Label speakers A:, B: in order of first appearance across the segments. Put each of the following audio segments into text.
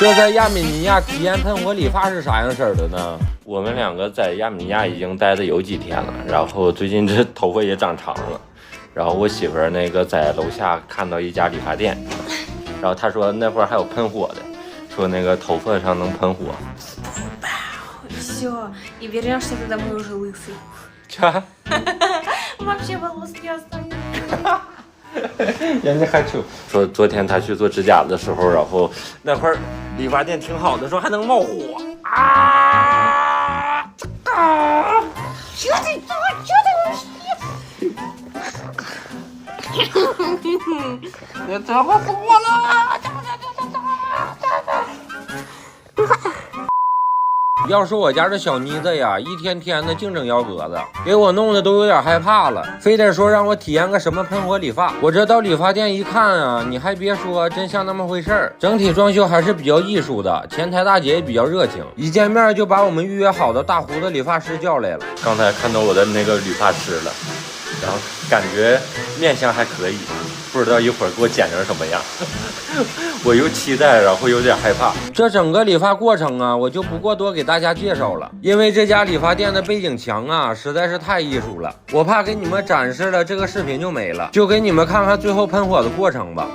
A: 这在亚美尼亚体验喷火理发是啥样式儿的呢？我们两个在亚美尼亚已经待的有几天了，然后最近这头发也长长了。然后我媳妇儿那个在楼下看到一家理发店，然后她说那会儿还有喷火的，说那个头发上能喷火。
B: Все, и вернешься ты домой уже лысый.
A: Ча?
B: Вообще волос не останется.
A: 人家还出说，昨天他去做指甲的时候，然后那会儿理发店挺好的，说还能冒火啊！Что
B: ты
A: 我怎么死我了？要说我家这小妮子呀，一天天的净整幺蛾子，给我弄得都有点害怕了，非得说让我体验个什么喷火理发。我这到理发店一看啊，你还别说，真像那么回事儿。整体装修还是比较艺术的，前台大姐也比较热情，一见面就把我们预约好的大胡子理发师叫来了。刚才看到我的那个理发师了，然后感觉面相还可以，不知道一会儿给我剪成什么样。我又期待，然后有点害怕。这整个理发过程啊，我就不过多给大家介绍了，因为这家理发店的背景墙啊，实在是太艺术了，我怕给你们展示了这个视频就没了，就给你们看看最后喷火的过程吧。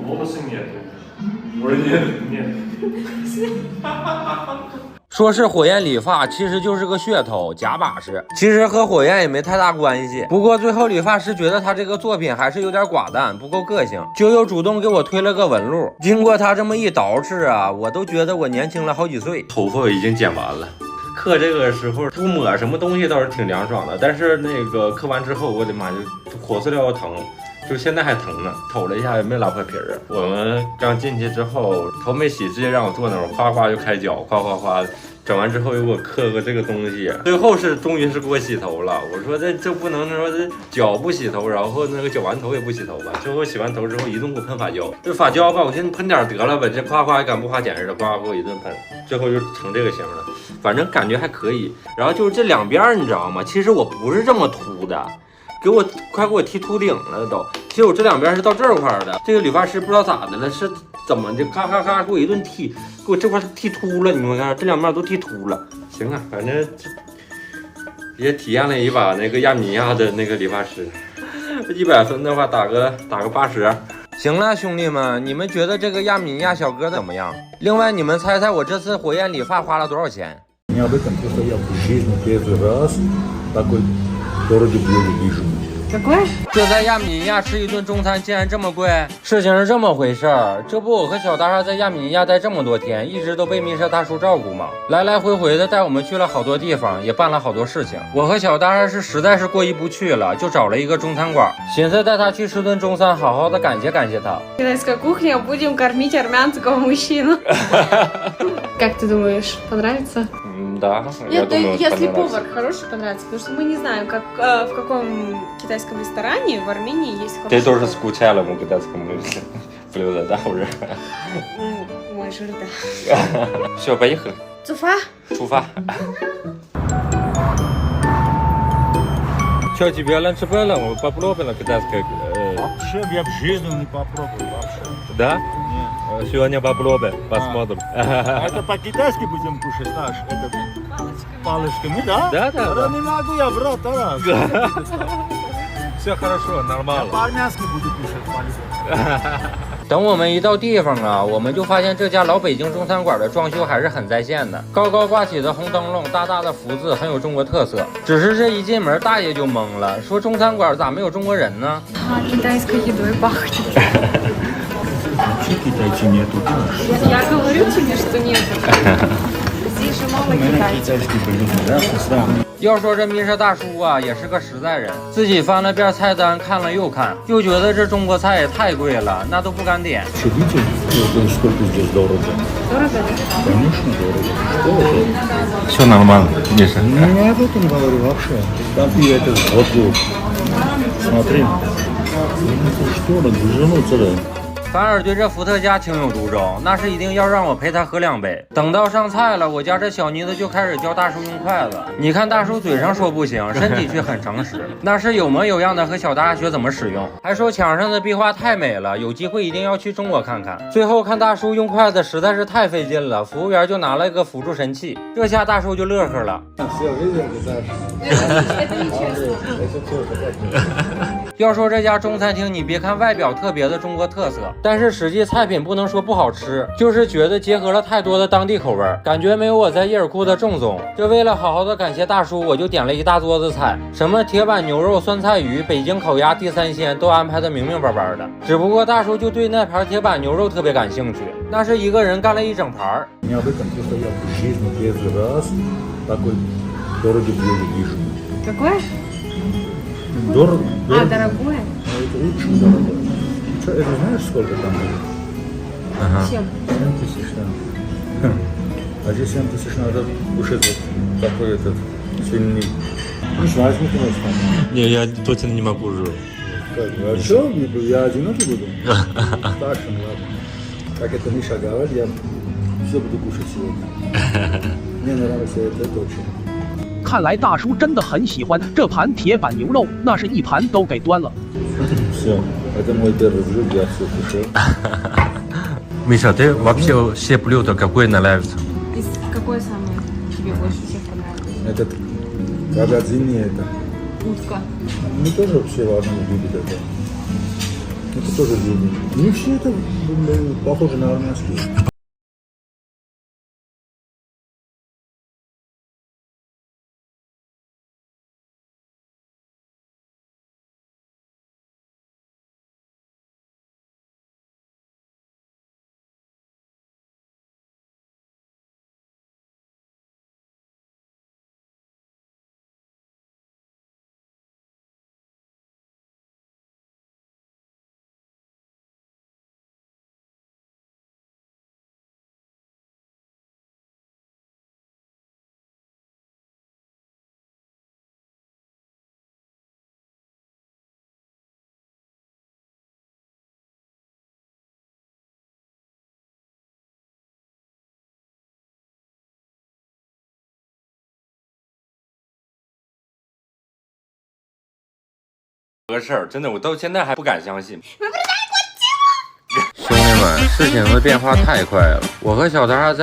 C: волосы нету. Вроде нет.
A: 说是火焰理发，其实就是个噱头，假把式。其实和火焰也没太大关系。不过最后理发师觉得他这个作品还是有点寡淡，不够个性，就又主动给我推了个纹路。经过他这么一捯饬啊，我都觉得我年轻了好几岁。头发已经剪完了。刻这个时候不抹什么东西倒是挺凉爽的，但是那个刻完之后，我的妈，就火塑料疼。就现在还疼呢，瞅了一下也没拉破皮儿。我们刚进去之后，头没洗，直接让我坐那儿，夸夸就开脚，夸夸夸，整完之后又给我刻个这个东西。最后是终于是给我洗头了。我说这不能说这脚不洗头，然后那个绞完头也不洗头吧。最后洗完头之后一顿给我喷发胶，这发胶吧，我寻思喷点得了吧，这夸夸也敢不花钱似的，夸夸给我一顿喷，最后就成这个型了。反正感觉还可以。然后就是这两边你知道吗？其实我不是这么秃的。快给我剃秃顶了都，其实我这两边是到这块的，这个理发师不知道咋的了，是怎么的，咔咔咔给我一顿剃，给我这块剃秃了，你们看这两边都剃秃了。行啊，反正也体验了一把那个亚米亚的那个理发师，100分的话打个80。行了，兄弟们，你们觉得这个亚米亚小哥怎么样？另外你们猜猜我这次火焰理发花了多少钱这在亚米尼亚吃一顿中餐竟然这么贵？事情是这么回事儿，这不我和小大傻在亚米尼亚待这么多天，一直都被密舍大叔照顾嘛，来来回回的带我们去了好多地方，也办了好多事情。我和小大傻实在是过意不去了，就找了一个中餐馆，寻思带他去吃顿中餐，好好的感谢感谢他。
B: Китайская кухня, будем кормить армянского мужчину. Как ты думаешь, понравится?
A: Да, я
B: Нет,
A: думаю,
B: если
A: понравится.
B: повар хороший, понравится, потому что мы не знаем, как в каком китайском ресторане в Армении есть хороший.
A: Ты тоже скучала по китайскому блюду, да, уже?
B: Мой жир, да.
A: Все, поехали.
B: Цуфа?
A: Чуфа. Что, тебе ланчебелла? Попробовала китайское?
D: Вообще я в жизни не попробовал вообще.
A: Да?
D: Нет.
A: Сегодня попробуем, посмотрим.
D: А это по-китайски будем кушать, Саш? Это палочками, да?
A: Да.
D: Да не могу я врать, да?
A: Все хорошо,
D: Я
A: нормально.
D: по-армянски буду кушать, по-любому.
A: 等我们一到地方啊，我们就发现这家老北京中餐馆的装修还是很在线的，高高挂起的红灯笼，大大的福字，很有中国特色。只是这一进门，大爷就懵了，说中餐馆咋没有中国人呢？
B: Китайской едой пахнет.
D: Китайцы нету.
B: Я говорю тебе, что нет. Здесь же мало китайцев.
D: Китайский блюдо, да, вкусно.
A: 要说这米莎大叔啊，也是个实在人，自己翻了遍菜单，看了又看，就觉得这中国菜也太贵了，那都不敢点。
D: Сколько здесь дорого?
B: Дорого, да?
D: Конечно, дорого. Что это?
C: Все нормально, Миша.
D: Ну, я об этом говорю вообще. Там ты это вот смотри. Ну, что, разженуться, да?
A: 反而对这伏特加情有独钟，那是一定要让我陪他喝2杯。等到上菜了，我家这小妮子就开始教大叔用筷子。你看大叔嘴上说不行，身体却很诚实，那是有模有样的和小大学怎么使用，还说墙上的壁画太美了，有机会一定要去中国看看。最后看大叔用筷子实在是太费劲了，服务员就拿了个辅助神器，这下大叔就乐呵了。要说这家中餐厅，你别看外表特别的中国特色，但是实际菜品不能说不好吃，就是觉得结合了太多的当地口味，感觉没有我在耶尔库的正宗。这为了好好的感谢大叔，我就点了一大桌子菜，什么铁板牛肉、酸菜鱼、北京烤鸭、地三鲜都安排的明明白白的。只不过大叔就对那盘铁板牛肉特别感兴趣，那是一个人干了一整盘。
D: Не об этом просто я в жизни первый раз такой дорогой блюдо вижу.
B: Какое?
D: Дорого?
B: А, дорогое?
D: Это очень дорого. Что, это знаешь, сколько там будет?
B: Чем?
D: 7 тысяч, да. А здесь 7 тысяч надо кушать вот такой этот свиный. Ну, возьми, конечно.
C: Не, я точно не могу уже.
D: А что? Я одинокий буду? Старшим, ладно. Как это Миша говорит, я все буду кушать сегодня. Мне нравится это очень.
E: 看来大叔真的很喜欢这盘铁板牛肉，那是一盘都给端了。
D: Все, это мой первый блюд, я все кушал.
C: Миша, ты вообще все блюда какое нравится?
B: Из какое самое тебе больше всех понравилось?
D: Этот говядине это.
B: Утка.
D: Мы тоже все важно любят это. Это тоже любим. Не все это похоже на армянский.
A: 个事儿，真的，我到现在还不敢相信。兄弟们，事情的变化太快了，我和小张还在。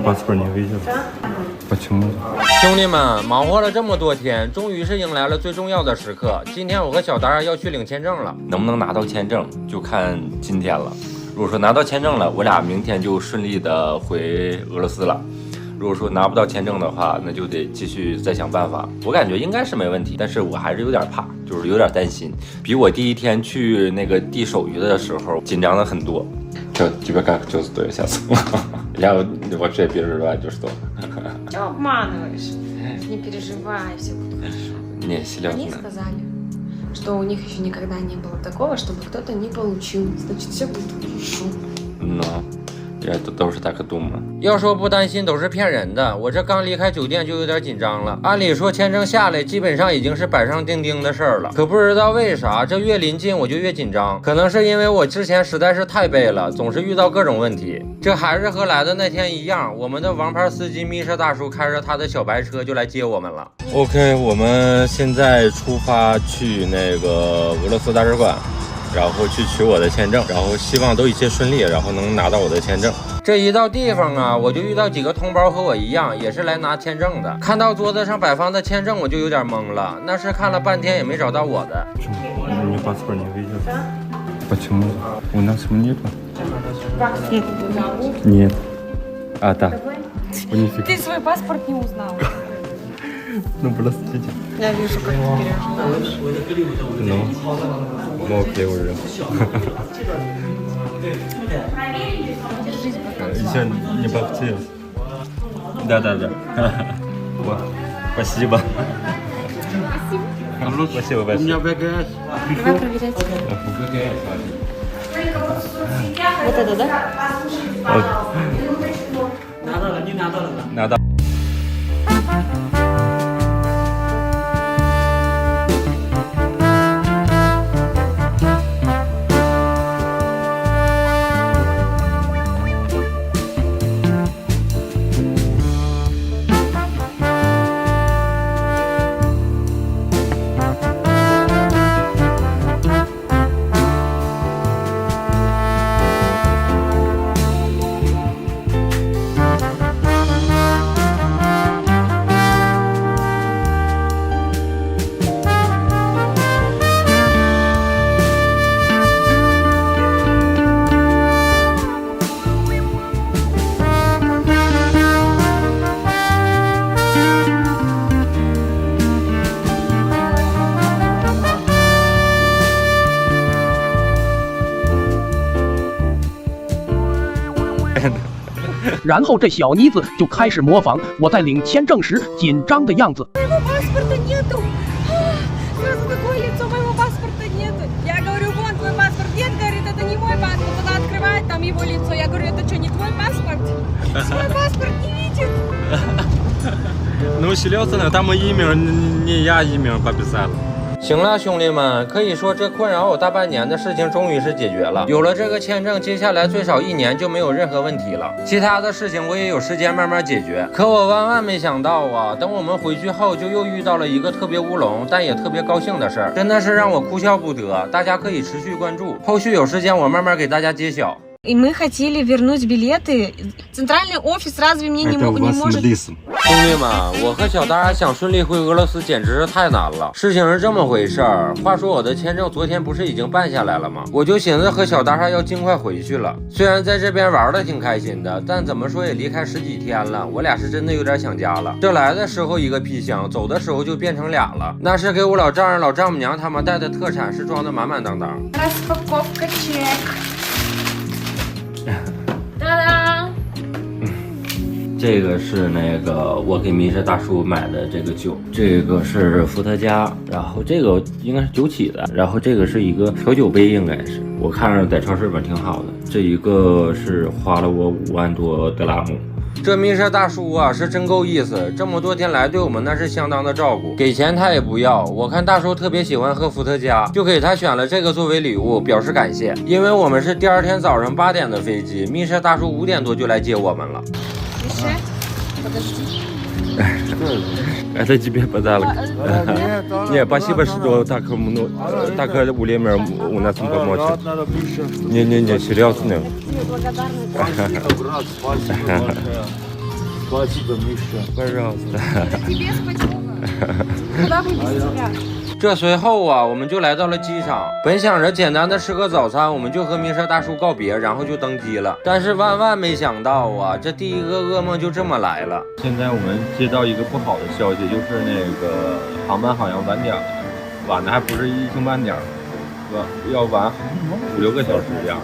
C: паспорт не видел. Почему?
A: 兄弟们，忙活了这么多天，终于是迎来了最重要的时刻。今天我和小达要去领签证了，能不能拿到签证就看今天了。如果说拿到签证了，我俩明天就顺利的回俄罗斯了。如果说拿不到签证的话，那就得继续再想办法。我感觉应该是没问题，但是我还是有点怕，就是有点担心，比我第一天去那个递手续的时候紧张了很多。这тебе как чувствуешь сейчас? Я вообще переживаю, что.
B: Ты обманываешь. Не переживай, все будет хорошо.
A: Не,
B: Они
A: серьезно.
B: сказали, что у них еще никогда не было такого, чтобы кто-то не получил. Значит, все будет хорошо.
A: Но я都是так и думаю。要说不担心都是骗人的，我这刚离开酒店就有点紧张了。按理说签证下来基本上已经是板上钉钉的事儿了，可不知道为啥这越临近我就越紧张。可能是因为我之前实在是太背了，总是遇到各种问题。这还是和来的那天一样，我们的王牌司机密室大叔开着他的小白车就来接我们了。OK， 我们现在出发去那个俄罗斯大使馆。然后去取我的签证，然后希望都一切顺利，然后能拿到我的签证。这一到地方啊，我就遇到几个同胞和我一样，也是来拿签证的。看到桌子上摆放的签证，我就有点懵了，那是看了半天也没找到我的。
C: Мне паспорт не видел. Почему? У нас его нету? Нет. А, да.
B: Ты свой паспорт не узнал.
C: Ну, простите.
B: Я вижу, как ты переживаешь.
C: Ну, мокрый уже. Еще не повторил. Да. Вот. Спасибо. Спасибо большое.
D: У меня ВГС.
B: Давай проверять. Вот это, да?
C: Надо.
E: Ken。然后这小妮子就开始模仿我在领签证时紧张的样子。
B: Моего паспорта нету. Сразу такое лицо, моего паспорта нету. Я говорю, вон твой паспорт. Нет, говорит, это не мой паспорт. Она открывает там его лицо. Я говорю, это что, не твой паспорт? Свой паспорт не видит.
C: Ну, серьезно, там имя, не я имя подписал。
A: 行了，兄弟们，可以说这困扰我大半年的事情终于是解决了。有了这个签证，接下来最少1年就没有任何问题了。其他的事情我也有时间慢慢解决。可我万万没想到啊，等我们回去后，就又遇到了一个特别乌龙，但也特别高兴的事儿，真的是让我哭笑不得。大家可以持续关注，后续有时间我慢慢给大家揭晓。
B: И мы хотели вернуть билеты. Центральный офис разве мне не может...
A: 兄弟们，我和小达想顺利回俄罗斯简直是太难了。事情是这么回事儿，话说我的签证昨天不是已经办下来了吗？我就寻思和小达要尽快回去了。虽然在这边玩的挺开心的，但怎么说也离开10几天了，我俩是真的有点想家了。这来的时候一个皮箱，走的时候就变成俩了。那是给我老丈人、老丈母娘他们带的特产，是装的满满当当。
B: Распаковка чек. Ta-da!
A: 这个是那个我给迷失大叔买的这个酒，这个是伏特加，然后这个应该是酒起的，然后这个是一个调酒杯，应该是我看着在超市里边挺好的。这一个是花了我5万多德拉姆。这迷失大叔啊是真够意思，这么多天来对我们那是相当的照顾，给钱他也不要。我看大叔特别喜欢喝伏特加，就给他选了这个作为礼物，表示感谢。因为我们是第2天早上8点的飞机，迷失大叔5点多就来接我们了。Это тебе подарок. Не, спасибо, что так время у нас помочь. Не, серьезно.
D: Спасибо, Миша.
C: Пожалуйста.
B: Тебе спасибо. Куда вы без тебя?
A: 这随后啊，我们就来到了机场。本想着简单的吃个早餐，我们就和米莎大叔告别，然后就登机了。但是万万没想到啊，这第一个噩梦就这么来了。
C: 现在我们接到一个不好的消息，就是那个航班好像晚点了，晚的还不是1星半点，要晚5、6个小时这样。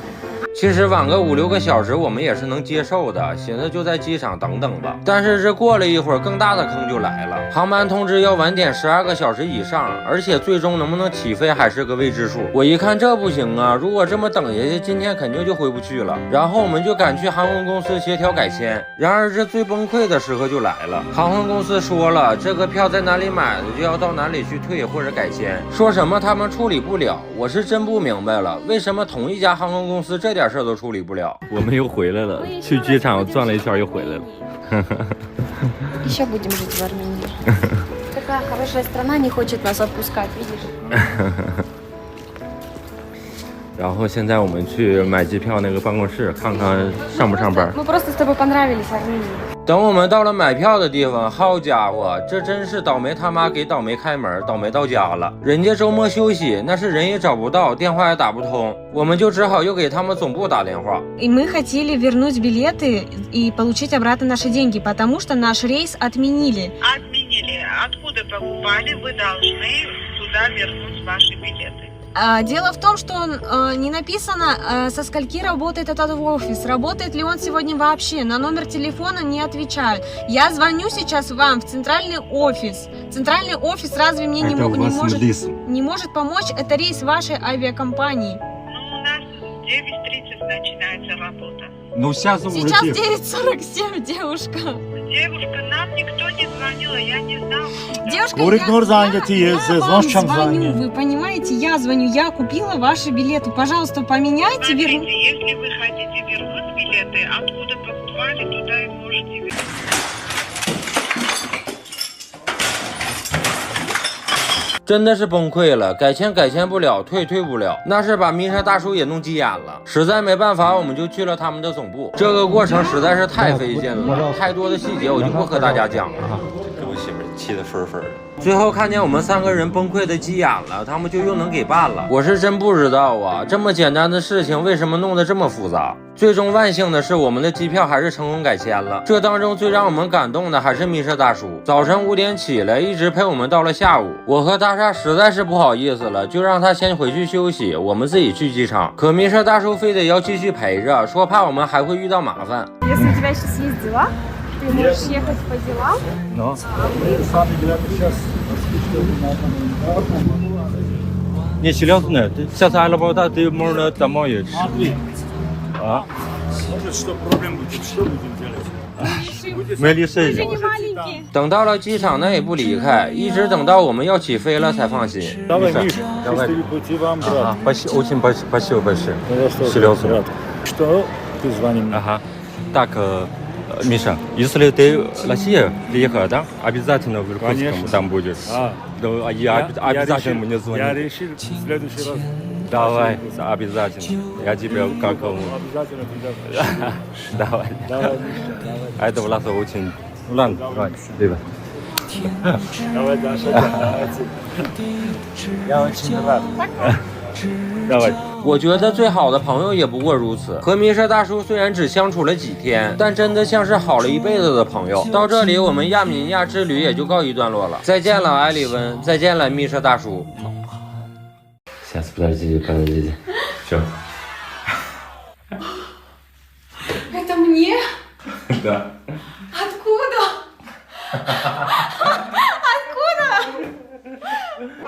A: 其实晚个5、6个小时我们也是能接受的，寻思就在机场等等吧。但是这过了一会儿，更大的坑就来了，航班通知要晚点12个小时以上，而且最终能不能起飞还是个未知数。我一看这不行啊，如果这么等下去，今天肯定就回不去了。然后我们就赶去航空公司协调改签。然而这最崩溃的时刻就来了，航空公司说了，这个票在哪里买的就要到哪里去退或者改签，说什么他们处理不了。我是真不明白了，为什么同一家航空公司这点事儿都处理不了？
C: 我们又回来了，去机场转了一圈又回来了。
B: Еще будем жить в Армении. Такая хорошая страна не хочет нас отпускать, видишь?
C: 然后现在我们去买机票那个办公室，看看上不上班。
B: Мы просто с тобой понравились в Армении.
A: 等我们到了买票的地方，好家伙，这真是倒霉他妈给倒霉开门，倒霉到家了。人家周末休息，那是人也找不到，电话也打不通，我们就只好又给他们总部打电话。
B: И мы хотели вернуть билеты и получить обратно наши деньги, потому что наш рейс отменили.
F: Отменили. Откуда покупали, вы должны туда вернуть ваши билеты.
B: Дело в том, что не написано, со скольки работает этот офис, работает ли он сегодня вообще, на номер телефона не отвечают. Я звоню сейчас вам в центральный офис. Центральный офис разве мне не может помочь? Это рейс вашей авиакомпании.
F: Ну, у нас 9:30 начинается работа.
C: Ну, сейчас
B: Сейчас 9:47, девушка.
F: Девушка, нам никто не звонил, я не знал.
B: Девушка,
D: я
B: вам звоню, вы понимаете, я звоню, я купила ваши билеты. Пожалуйста, поменяйте,
F: Смотрите, если вы хотите вернуть билеты, откуда покупали, туда и можете вернуть.
A: 真的是崩溃了，改签不了，退不了，那是把米莎大叔也弄急眼了。实在没办法，我们就去了他们的总部。这个过程实在是太费劲了，太多的细节我就不和大家讲了。
C: 给我媳妇气得分分的。
A: 最后看见我们3个人崩溃的急眼了，他们就又能给办了。我是真不知道啊，这么简单的事情为什么弄得这么复杂？最终万幸的是，我们的机票还是成功改签了。这当中最让我们感动的还是米莎大叔，早晨5点起来，一直陪我们到了下午。我和大厦实在是不好意思了，就让他先回去休息，我们自己去机场。可米莎大叔非得要继续陪着，说怕我们还会遇到麻烦。
B: Если у тебя сейчас есть дела, ты можешь ехать по делам.
D: Но сами говорят, сейчас
C: Не серьезно, сейчас аэропорта ты можно домой идти.
D: Смотри,
C: А?
D: может, что проблем будет, что будем делать?
C: Мы решили.
B: Не маленький.
A: 等到了机场，那也不离开，一直等到我们要起飞了才放心。
D: Давай,
C: Миша,
D: Миша,
C: давай.
D: счастливый пути вам, брат.
C: Очень спасибо большое.
D: Пожалуйста,
C: Серьезно.
D: брат. Что ты звони мне?
C: Ага. Так, Миша, если ты в Россию приехал, да, обязательно в Иркутском
D: Конечно.
C: там будешь.
D: А,
C: Да, я обязательно мне
D: я
C: звони.
D: решил в следующий раз.
C: Давай, обязательно. Я тебе как...
D: Обязательно придем.
C: Давай.
D: Давай, Миша, давай.
C: А это Власа очень... Ладно, давай. Либо.
D: Давай, Даша, давайте. Я очень рад.
C: Давай.
A: 我觉得最好的朋友也不过如此。和米莎大叔虽然只相处了几天，但真的像是好了一辈子的朋友。到这里，我们亚米尼亚之旅也就告一段落了。再见了，艾丽温，再见了，米莎大叔。
C: Сейчас, подождите. Все.
B: Это мне?
C: Да.
B: Откуда? Откуда?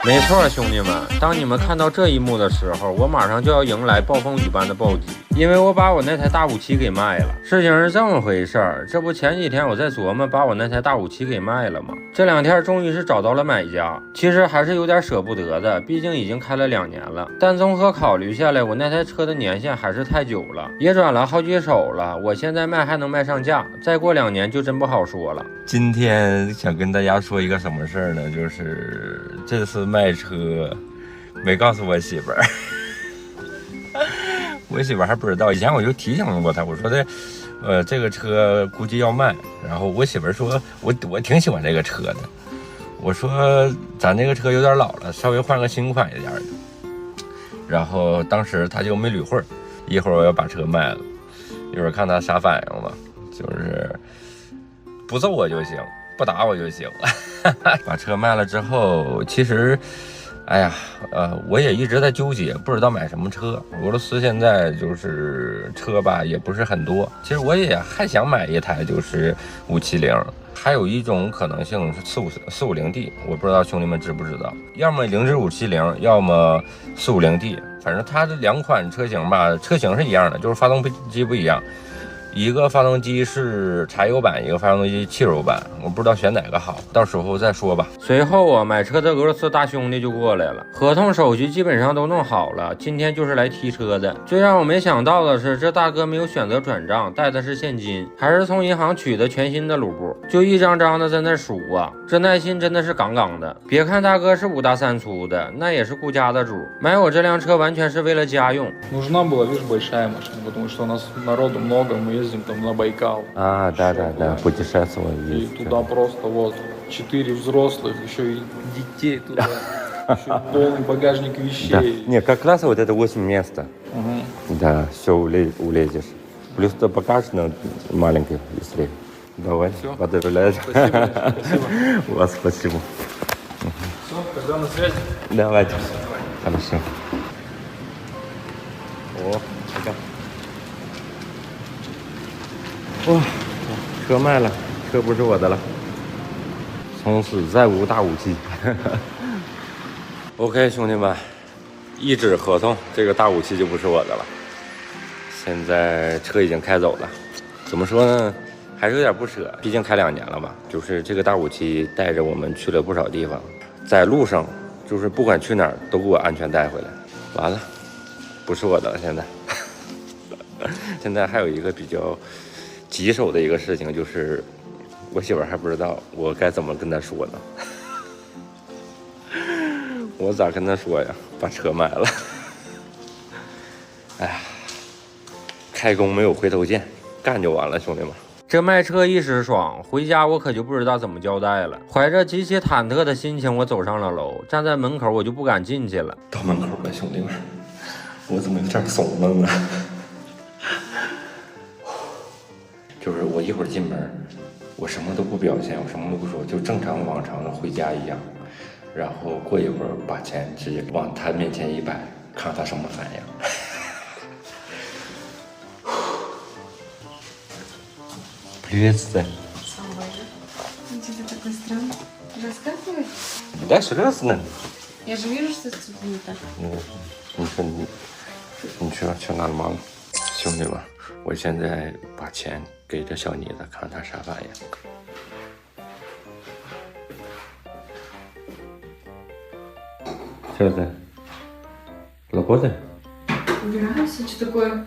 A: 没错，兄弟们，当你们看到这一幕的时候，我马上就要迎来暴风雨般的暴击，因为我把我那台大57给卖了。事情是这么回事儿，这不前几天我在琢磨把我那台大57给卖了吗？这2天终于是找到了买家，其实还是有点舍不得的，毕竟已经开了2年了。但综合考虑下来，我那台车的年限还是太久了，也转了好几手了，我现在卖还能卖上价，再过2年就真不好说了。
C: 今天想跟大家说一个什么事儿呢？就是这次卖车没告诉我媳妇儿，我媳妇儿还不知道。以前我就提醒过她，我这个车估计要卖。然后我媳妇儿说，我挺喜欢这个车的。我说咱这个车有点老了，稍微换个新款一点的。然后当时他就没捋会儿，一会儿我要把车卖了，一会儿看他啥反应吧，就是不揍我就行，不打我就行。把车卖了之后，其实。哎呀，我也一直在纠结，不知道买什么车。俄罗斯现在就是车吧，也不是很多。其实我也还想买一台，就是570。还有一种可能性是450D，我不知道兄弟们知不知道，要么0至570，要么450D。反正它这两款车型吧，车型是一样的，就是发动机不一样。一个发动机是柴油版，一个发动机汽油版，我不知道选哪个好，到时候再说吧。
A: 随后啊，买车的俄罗斯大兄弟就过来了，合同手续基本上都弄好了，今天就是来提车的。最让我没想到的是，这大哥没有选择转账，带的是现金，还是从银行取的全新的卢布，就一张张的在那数啊，这耐心真的是杠杠的。别看大哥是5大3粗的，那也是顾家的主，买我这辆车完全是为了家用。
G: Нужна была, видишь, большая машина, потому что у нас народу много, мы ездим там на Байкал.
C: Да, путешествовать.
G: И туда просто вот 4 взрослых, еще и детей туда, еще полный багажник вещей.
C: Не, как раз вот это 8 места. Да, все улезешь. Плюс то багажник маленький, быстрее. Давай, поздравляю.
G: Спасибо.
C: Вас спасибо.
G: Все, тогда на связи.
C: Давайте. Хорошо. О,哇，车卖了，车不是我的了，从此再无大武器。OK， 兄弟们，一纸合同，这个大武器就不是我的了。现在车已经开走了，怎么说呢？还是有点不舍，毕竟开2年了嘛。就是这个大武器带着我们去了不少地方，在路上就是不管去哪儿都给我安全带回来。完了，不是我的了，现在。现在还有一个比较棘手的一个事情，就是我媳妇儿还不知道我该怎么跟她说呢。我咋跟她说呀？把车买了。哎呀，开工没有回头箭，干就完了，兄弟们。
A: 这卖车一时爽，回家我可就不知道怎么交代了。怀着极其忐忑的心情，我走上了楼，站在门口我就不敢进去了。
C: 到门口了，兄弟们，我怎么有点怂愣啊？就是我一会儿进门，我什么都不表现，我什么都不说，就正常往常的回家一样。然后过一会儿把钱直接往他面前一摆，看他什么反应。Приветствую.
B: Ты такой странный. Рассказывай.
C: Да, серьезно?
B: Я же вижу, что что-то не так.
C: Ничего, все нормально. 兄弟们，我现在把钱给这小妮子，看她啥反应。Что ты? Работа?
B: Здравствуйте, что такое?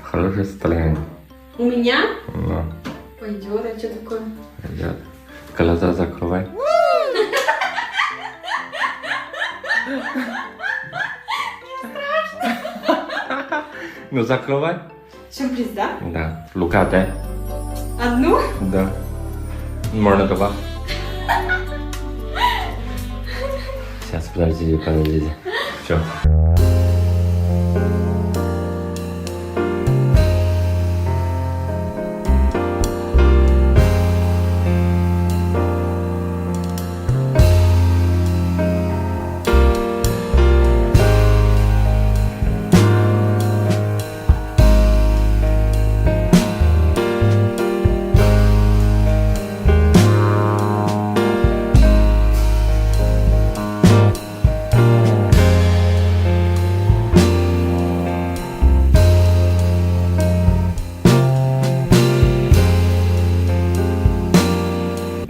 C: Хорошее состояние.
B: У меня?
C: Ну,
B: Пойдет, а что такое?
C: идет. Глаза закрывай. Ну, закрывай.
B: Сюрприз, да?
C: Да. Лука, дай.
B: Одну?
C: Да. Можно два. Сейчас, подождите. Все.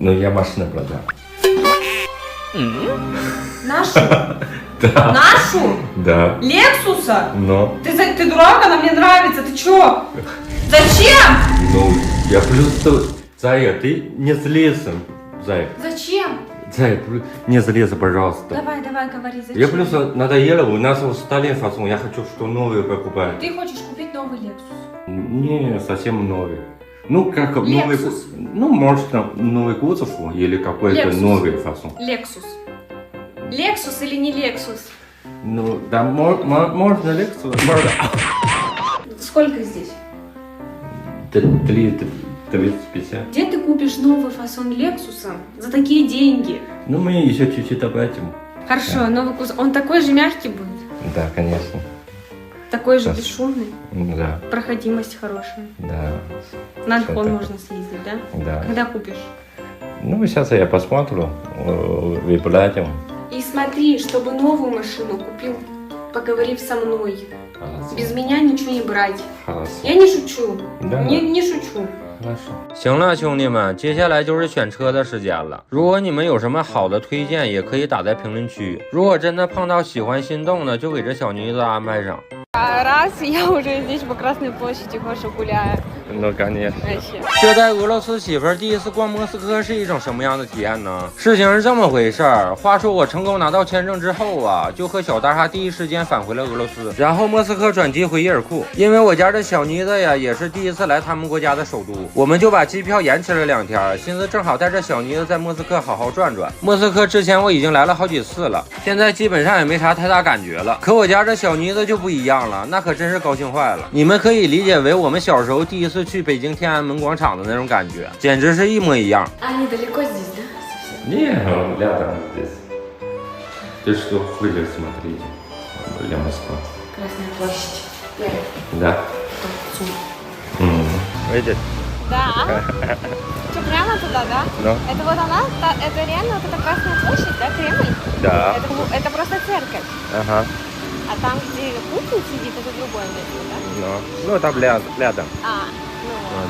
C: Ну, я машину продам.
B: Нашу?
C: Да.
B: Нашу?
C: Да.
B: Лексуса?
C: Но,
B: Ты дурак, она мне нравится, ты чё? Зачем?
C: ну, я просто... Зая, ты не злись. Зая,
B: Зачем?
C: не злись, пожалуйста.
B: Давай, говори, зачем?
C: Я просто надоело, у нас вот Сталин фасон, я хочу, что новые покупать.
B: Ты хочешь купить новый Lexus?
C: Не совсем новый. Ну, как новый...
B: Lexus.
C: Ну, может, новый кузов или какой-то
B: Lexus.
C: новый фасон.
B: Lexus. Lexus или не Lexus?
C: Ну, да, можно Lexus, можно.
B: Сколько здесь?
C: 350.
B: Где ты купишь новый фасон Лексуса за такие деньги?
C: Ну, мы еще чуть-чуть оплатим.
B: Хорошо, новый кузов. Он такой же мягкий будет?
C: Да, конечно.
B: Такой же
C: Сейчас.
B: бесшумный?
C: Да,
B: Проходимость хорошая.
C: да,
B: На
C: Всё
B: Альхон
C: так.
B: можно съездить, да?
C: да.
B: Когда купишь?
C: Ну, сейчас я посмотрю, выплатим.
B: И смотри, чтобы новую машину купил, поговорив со мной. Без меня ничего не брать.
C: Хорошо.
B: Я не шучу.
C: Да.
B: Не шучу.
C: Хорошо.
A: 行了，兄弟们，接下来就是选车的时间了。如果你们有什么好的推荐，也可以打在评论区。如果真的碰到喜欢心动的，就给这小妮子安排上。
B: Раз я уже здесь по Красной площади Гоша гуляю.
C: Ну, конечно.
B: Вообще.
A: 这带俄罗斯媳妇儿第一次逛莫斯科是一种什么样的体验呢？事情是这么回事儿。话说我成功拿到签证之后啊，就和小大厦第一时间返回了俄罗斯，然后莫斯科转机回伊尔库。因为我家的小妮子呀，也是第一次来他们国家的首都，我们就把机票延期了2天，寻思正好带着小妮子在莫斯科好好转转。莫斯科之前我已经来了好几次了，现在基本上也没啥太大感觉了。可我家这小妮子就不一样了，那可真是高兴坏了。你们可以理解为我们小时候第一次去北京天安门广场的那种感觉，简直是一模一样。
B: А недалеко здесь, да? Совсем?
C: Не, рядом здесь. Ты что, хуже смотрите. Для Москвы.
B: Красная площадь.
C: Да. Видите?
B: Да. Что, прямо туда, да?
C: Да.
B: Это вот она? Это реально вот эта Красная площадь, да, Кремль?
C: Да.
B: Это просто церковь.
C: Ага.
B: А там, где Путин сидит, это другое место, да?
C: Ну, там рядом.
B: А, ну вот.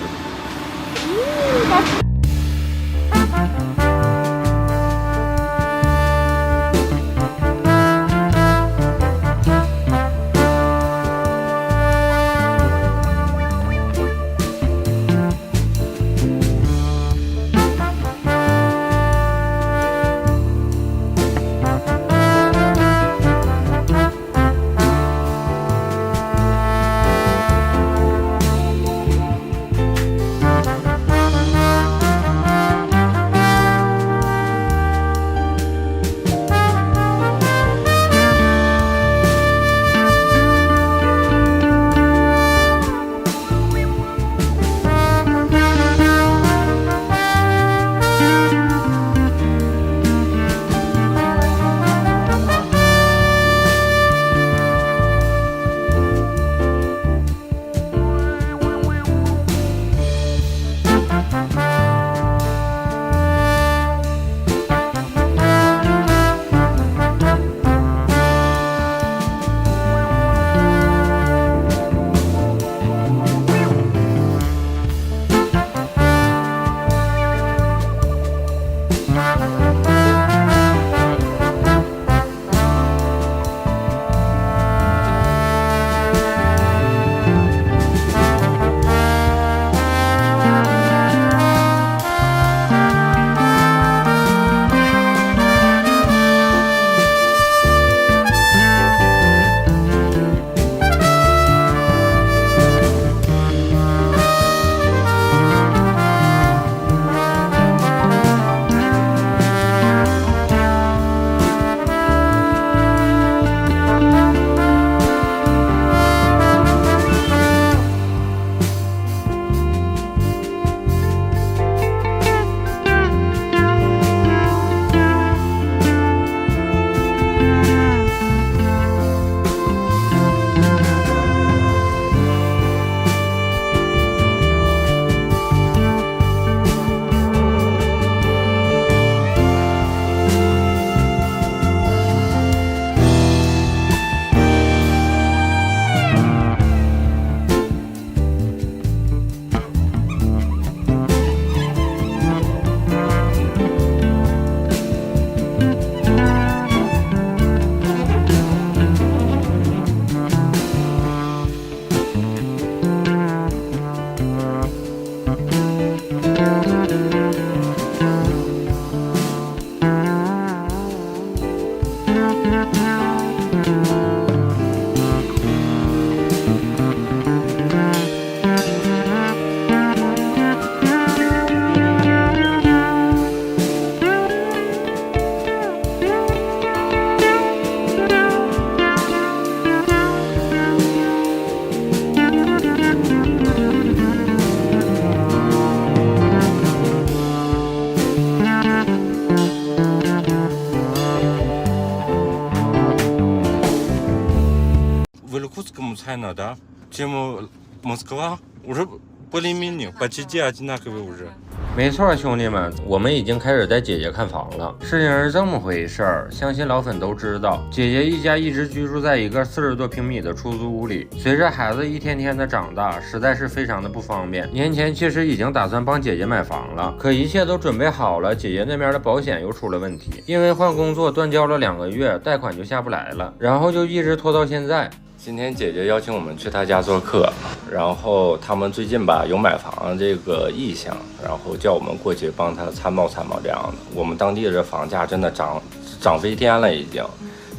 C: Почему China, да? Почему Москва? Уже более-менее, почти одинаковые уже。
A: 没错，兄弟们，我们已经开始带姐姐看房了。事情是这么回事儿，相信老粉都知道，姐姐一家一直居住在一个40多平米的出租屋里。随着孩子一天天的长大，实在是非常的不方便。年前其实已经打算帮姐姐买房了，可一切都准备好了，姐姐那边的保险又出了问题，因为换工作断交了2个月，贷款就下不来了，然后就一直拖到现在。
C: 今天姐姐邀请我们去她家做客，然后他们最近吧有买房这个意向，然后叫我们过去帮她参谋参谋这样的。我们当地的这房价真的涨飞天了，已经。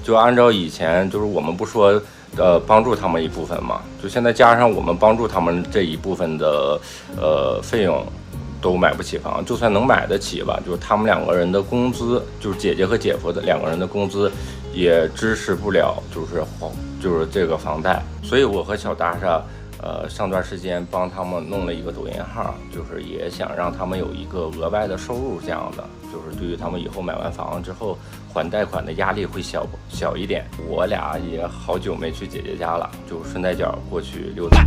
C: 就按照以前，就是我们不说帮助他们一部分嘛，就现在加上我们帮助他们这一部分的费用，都买不起房。就算能买得起吧，就是他们2个人的工资，就是姐姐和姐夫的2个人的工资，也支持不了，就是这个房贷。所以我和小大厦上段时间帮他们弄了一个抖音号，就是也想让他们有一个额外的收入，这样的就是对于他们以后买完房之后还贷款的压力会小一点。我俩也好久没去姐姐家了，就顺带脚过去溜达。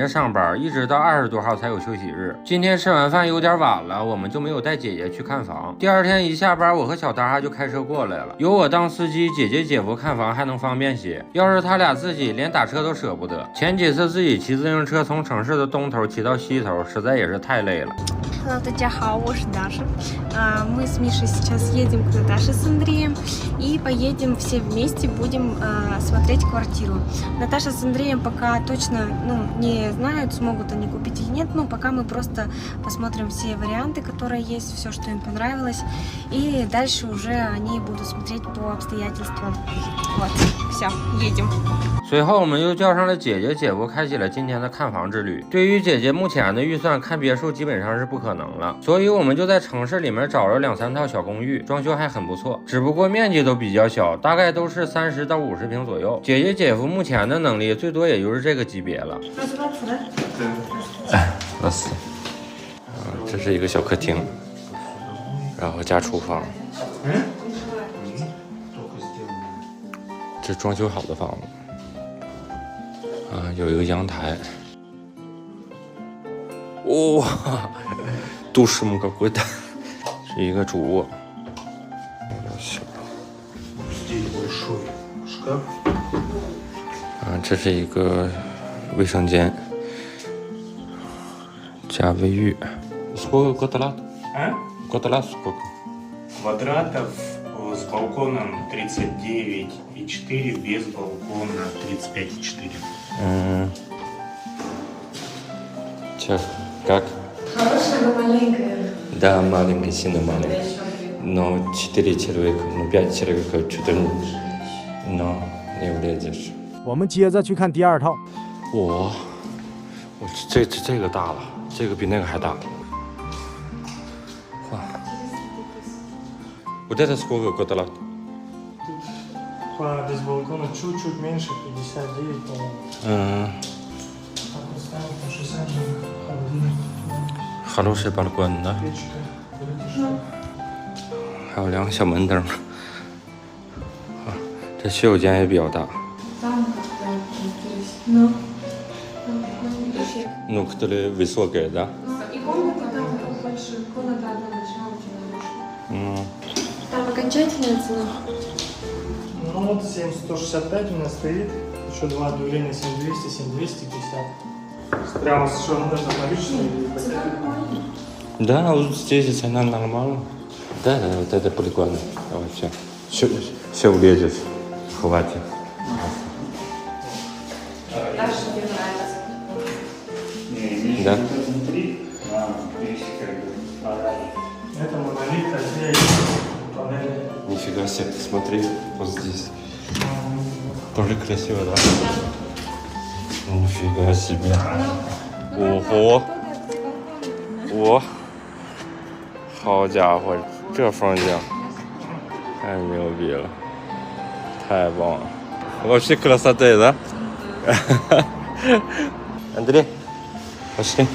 A: 上班一直到20多号才有休息日。今天吃完饭有点晚了，我们就没有带姐姐去看房。第2天一下班，我和小达就开车过来了。有我当司机，姐姐姐夫看房还能方便些。要是他俩自己连打车都舍不得，前几次自己骑自行车从城市的东头骑到西头，实在也是太累了。
B: Hello, 大家好，我是Даша. Мы с Мишей сейчас едем к Наташе с Андреем и поедем все вместе, будем смотреть квартиру. Наташа с Андреем пока точно не знают, смогут они купить или нет, но пока мы просто посмотрим все варианты, которые есть, все, что им понравилось, и дальше уже они будут смотреть по обстоятельствам. Вот, все, едем.
A: 随后我们又叫上了姐姐姐夫，开启了今天的看房之旅。对于姐姐目前的预算，看别墅基本上是不可能了，所以我们就在城市里面找了2、3套小公寓，装修还很不错，只不过面积都比较小，大概都是30到50平左右。姐姐姐夫目前的能力最多也就是这个级别了。
C: 老四，这是一个小客厅，然后加厨房，这装修好的房子。有一个阳台，哇，都是么个鬼的，是一个主卧。这是一个卫生间加卫浴。Сколько квадратов? Квадрат сколько?
H: Квадратов с балконом 39,4, без балкона 35,4.
C: Чё, как?
B: Хорошая, но маленькая.
C: Да, маленькая, сильно маленькая. Но 4 человека, 5 человек, 4, но не влезешь.
I: 我们接着去看第2套。
C: 我这个大了，这个比那个还大。哇！Вот это сколько квадратов?
H: Без балкона чуть-чуть меньше, 59, по-моему.
C: хороший балкон，的， 还有2个小门灯。这洗手间也比较大。Ну, которые высокие, да?
B: И комната там больше, комната одна большая, очень хорошая. Там окончательная цена.
H: Ну вот 7165 у нас стоит. Еще 2 объявления 7200, 7250. Прямо совершенно даже наличные или ипотека.
C: Да, вот здесь цена нормально. Да, вот это прикольно. Давай, все влезет. Хватит.
B: Даже мне нравится.
C: Да?
H: Это монолит, а здесь панели.
C: Нифига себе, смотри, вот здесь. Тоже красиво, да? Нифига себе. Ого! О! 好家伙，这风景太牛逼了，太棒了！Вообще красота, да? Андрей, пошли.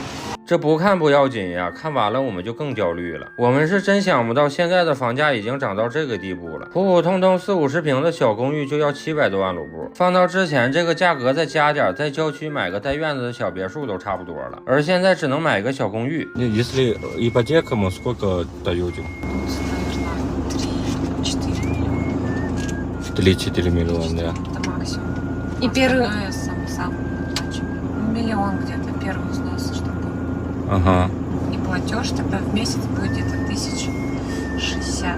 A: 这不看不要紧呀，看完了我们就更焦虑了。我们是真想不到现在的房价已经涨到这个地步了，普普通通40-50平的小公寓就要700多万卢布，放到之前这个价格再加点，在郊区买个带院子的小别墅都差不多了，而现在只能买个小公寓。
C: Если ипотека, сколько даете? 3-4 миллиона, да?
B: Это максимум. И первый... Сам миллион где-то первый взнос, чтобы был.
C: Ага.
B: И платеж тогда в месяц будет где-то 1060.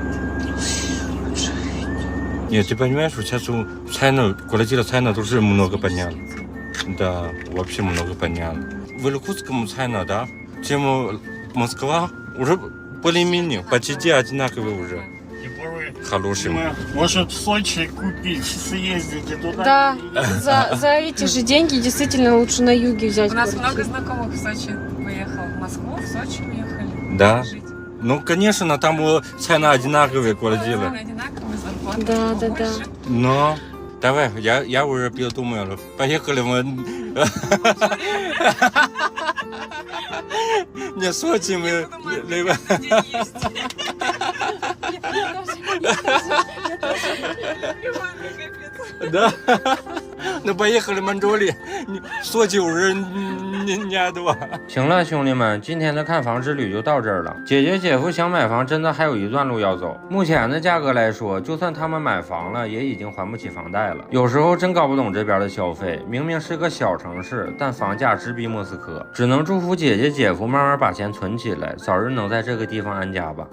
C: Нет, ты понимаешь, вот сейчас цены, квартира цены тоже много подняли. Да, вообще много подняли. В Иркутском цена, да, чем Москва уже более-менее, почти одинаковые уже. Хорошим.
H: Может в Сочи купить, съездите туда?
B: Да, за эти же деньги действительно лучше на юге взять.
J: У нас много знакомых в Сочи поехал. В Москву, в Сочи уехали.
C: Да?
J: Жить.
C: Ну, конечно, там цены одинаковые квартиры.
J: Цены одинаковые, зарплаты
B: Да.
J: больше.
C: Но давай, я уже придумал. Поехали мы. Не Сочи мы. Да. Ну поехали в Монголию. В Сочи уже не два.
A: 行了，兄弟们，今天的看房之旅就到这儿了。姐姐姐夫想买房，真的还有一段路要走。目前的价格来说，就算他们买房了，也已经还不起房贷了。有时候真搞不懂这边的消费，明明是个小城市，但房价直逼莫斯科。只能祝福姐姐姐夫慢慢把钱存起来，早日能在这个地方安家吧。